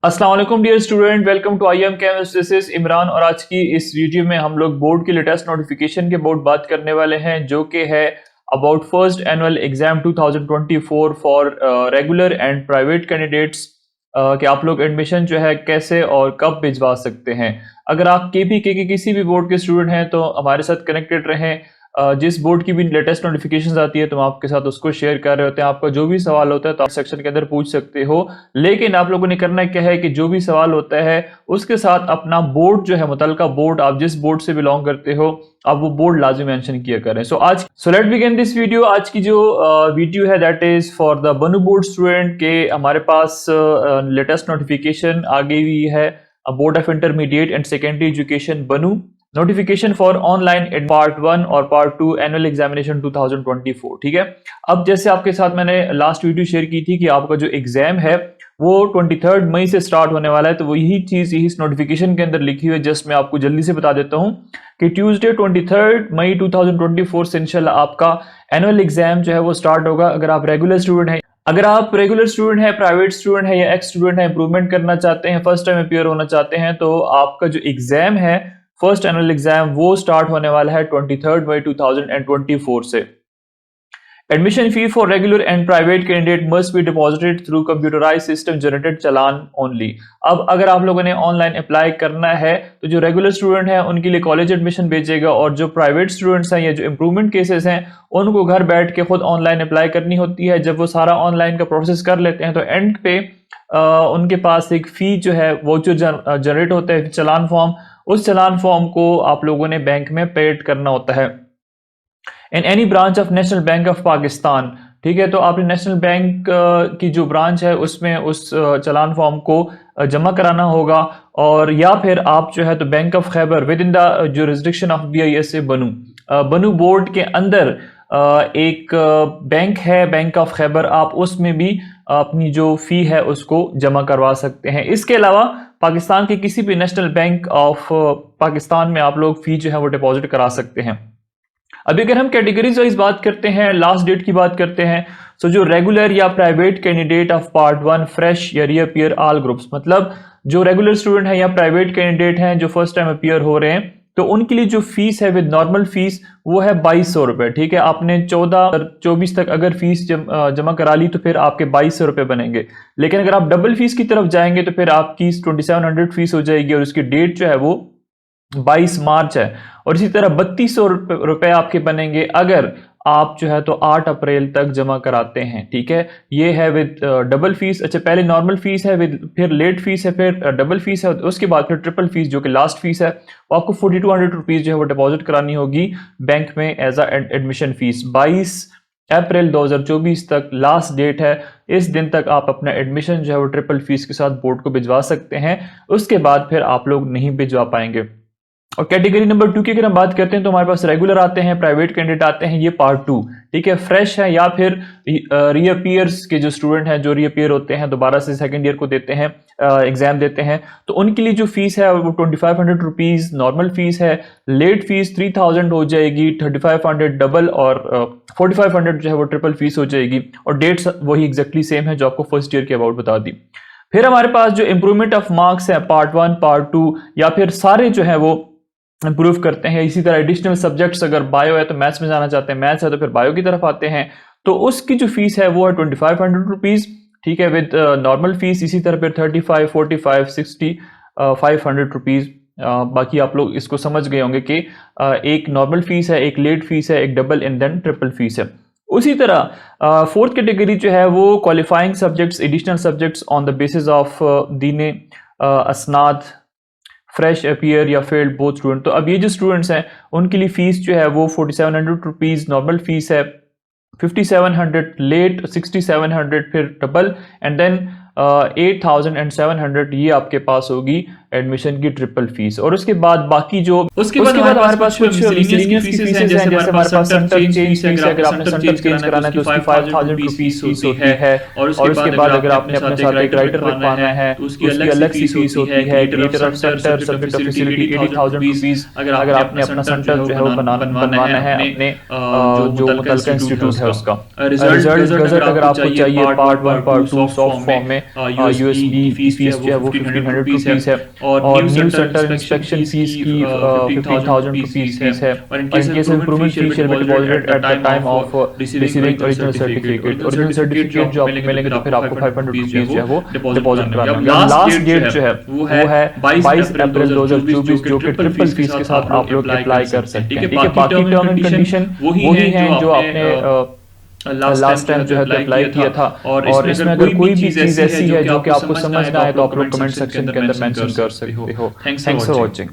अस्सलाम वालेकुम dear student, welcome to I am chemist. This is Imran और आज की इस वीडियो में हम लोग बोर्ड के लेटेस्ट नोटिफिकेशन के बोर्ड बात करने वाले हैं जो कि है about first annual exam 2024 for regular and private candidates कि आप लोग एडमिशन जो है कैसे और कब भिजवा सकते हैं। अगर आप केपीके के किसी भी बोर्ड के स्टूडेंट हैं तो हमारे साथ कनेक्टेड रहें। जिस बोर्ड की भी लेटेस्ट नोटिफिकेशंस आती है तो हम आपके साथ उसको शेयर कर रहे होते हैं। आपका जो भी सवाल होता है तो आप सेक्शन के अंदर पूछ सकते हो, लेकिन आप लोगों ने करना क्या है कि जो भी सवाल होता है उसके साथ अपना बोर्ड जो है, मुतलका बोर्ड, आप जिस बोर्ड से बिलोंग करते हो आप वो बोर्ड लाजमी मेंशन किया करें। So let begin this video. आज की जो वीडियो है that is for the Bannu board student के हमारे पास लेटेस्ट नोटिफिकेशन आ गई हुई है। Board of intermediate and secondary education Bannu notification for online ad part 1 और पार्ट 2 एनुअल एग्जामिनेशन 2024। ठीक है, अब जैसे आपके साथ मैंने लास्ट वीडियो शेयर की थी कि आपका जो एग्जाम है वो 23 मई से स्टार्ट होने वाला है, तो वो यही चीज यही इस नोटिफिकेशन के अंदर लिखी हुई है। जस्ट मैं आपको जल्दी से बता देता हूं कि ट्यूसडे 23 मई 2024 से इंशाल्लाह आपका एनुअल एग्जाम जो है वो स्टार्ट होगा। अगर आप रेगुलर स्टूडेंट हैं, प्राइवेट स्टूडेंट है या एक्स स्टूडेंट है, इंप्रूवमेंट करना चाहते हैं, फर्स्ट टाइम अपीयर होना चाहते हैं, तो आपका जो एग्जाम है फर्स्ट एनुअल एग्जाम वो स्टार्ट होने वाला है 23 मई 2024 से। Admission fee for regular and private candidate must be deposited through computerised system generated challan only. अब अगर आप लोगों ने ऑनलाइन अप्लाई करना है तो जो रेगुलर स्टूडेंट है उनके लिए कॉलेज एडमिशन भेजेगा, और जो प्राइवेट स्टूडेंट्स हैं या जो इंप्रूवमेंट केसेस हैं उनको घर बैठ के खुद ऑनलाइन अप्लाई करनी होती है। जब वो सारा ऑनलाइन का प्रोसेस कर लेते हैं तो एंड पे उनके पास एक फी जो है वाउचर जनरेट होता है, चालान फॉर्म। उस चालान फॉर्म को आप लोगों ने बैंक में पेड करना होता है in any branch of national bank of Pakistan. ठीक है, तो आपने नेशनल बैंक की जो ब्रांच है उसमें उस चालान फॉर्म को जमा कराना होगा, और या फिर आप जो है तो bank of Khyber with in the jurisdiction of BISA बनू बोर्ड के अंदर एक बैंक है बैंक ऑफ खैबर, आप उसमें भी अपनी जो फी है उसको जमा करवा सकते हैं। इसके अलावा पाकिस्तान के किसी भी नेशनल बैंक ऑफ पाकिस्तान में आप लोग फी जो है वो डिपॉजिट करा सकते हैं। अभी अगर हम कैटेगरीज वाइज बात करते हैं, लास्ट डेट की बात करते हैं, तो जो रेगुलर या private candidate of part 1 fresh या रीअपीयर ऑल ग्रुप्स, मतलब जो रेगुलर स्टूडेंट है या प्राइवेट कैंडिडेट हैं जो फर्स्ट टाइम अपीयर हो रहे हैं, तो उनके लिए जो फीस है विद नॉर्मल फीस वो है 2200 रुपए। ठीक है, आपने 14-24 तक अगर फीस जमा करा ली तो फिर आपके 2200 रुपए बनेंगे। लेकिन अगर आप डबल फीस की तरफ जाएंगे तो फिर आपकी 2700 फीस हो जाएगी, और उसकी डेट जो है वो 22 मार्च है। और इसी तरह 3200 रुपए आपके बनेंगे अगर आप जो है तो 8 अप्रैल तक जमा कराते हैं। ठीक है, ये है विद डबल फीस। अच्छा, पहले नॉर्मल फीस है, फिर लेट फीस है, फिर डबल फीस है, उसके बाद फिर ट्रिपल फीस जो कि लास्ट फीस है, वो आपको 4200 रुपीज जो है वो डिपॉजिट करानी होगी बैंक में एज एडमिशन फीस। 22 अप्रैल 2024 तक लास्ट डेट है। इस दिन तक आप अपना एडमिशन जो है वो ट्रिपल फीस के साथ बोर्ड को भिजवा सकते हैं, उसके बाद फिर आप लोग नहीं भिजवा पाएंगे। और कैटेगरी नंबर 2 की अगर हम बात करते हैं तो हमारे पास रेगुलर आते हैं, प्राइवेट कैंडिडेट आते हैं, ये पार्ट 2। ठीक है, फ्रेश है या फिर रीअपीयर्स के जो स्टूडेंट हैं जो रीअपीयर होते हैं दोबारा से सेकंड ईयर को देते हैं, एग्जाम देते हैं, तो उनके लिए जो फीस है वो 2500 रुपीज नॉर्मल फीस है। लेट फीस 3000 हो जाएगी, 3500 डबल, और 4500 जो है वो ट्रिपल फीस हो जाएगी। और डेट्स वही एग्जैक्टली सेम है जो आपको फर्स्ट ईयर के अबाउट बता दी। फिर हमारे पास जो इंप्रूवमेंट ऑफ मार्क्स है पार्ट 1 पार्ट 2 या फिर सारे जो है वो इंप्रूव करते हैं। इसी तरह एडिशनल सब्जेक्ट्स, अगर बायो है तो मैथ्स में जाना चाहते हैं, मैथ्स है तो फिर बायो की तरफ आते हैं, तो उसकी जो फीस है वो है 2500 रुपीज। ठीक है, विद नॉर्मल फीस। इसी तरह फिर 35, 45, 60, 500 रुपीज। बाकी आप लोग इसको समझ गए होंगे कि एक नॉर्मल फीस है, एक लेट फीस है, एक double and then triple fees है। उसी तरह फोर्थ कैटेगरी जो है वो qualifying subjects, additional subjects on the basis of दीने असनाद, फ्रेश अपीयर या फेल्ड बोथ स्टूडेंट। तो अब ये जो स्टूडेंट्स हैं उनके लिए फीस जो है वो 4700 रुपीज नॉर्मल फीस है, 5700 लेट, 6700 फिर डबल, एंड देन 8700 ये आपके पास होगी एडमिशन की ट्रिपल फीस। और उसके बाद बाकी जो उसके बाद हमारे पास कुछ मिसलेनियस की फीसेस हैं, जैसे हमारे पास सेंटर चेंज फीस है, अगर आपने सेंटर चेंज कराना है तो उसकी 5000 रुपीस फीस होती है। और उसके बाद अगर आपने अपने साथ एक राइटर लिखवाना है तो उसकी अलग सी फीस होती है। Creator of centre, subject of facility 80,000 rupees अगर आपने अपना सेंटर जो है वो बनवाना है अपने जो मुतल्लिका इंस्टीट्यूट है उसका। रिजल्ट गजट अगर आपको चाहिए पार्ट 1 पार्ट 2 सॉफ्ट फॉर्म में, यूएसबी की फीस जो है वो 1500 रुपीस है। और न्यू सेंटर इंस्पेक्शन फीस की 15,000 रुपीस है। और in case improvement fees shall be deposited at the time of receiving original certificate. Original certificate जो आपको मिलेंगे तो फिर आपको 500 रुपीस जो है वो डिपॉजिट कराना है। लास्ट डेट जो है वो है 22 अप्रैल 2024, जो कि ट्रिपल फीस के साथ आप लोग अप्लाई कर सकते हैं। ठीक है, बाकी टर्म एंड कंडीशन वही हैं जो आपने लास्ट टाइम जो है अप्लाई किया था। और इसमें अगर कोई भी चीज ऐसी है जो कि आपको समझ ना आए तो आप लोग कमेंट सेक्शन के अंदर मेंशन कर सकते हो। Thanks for watching.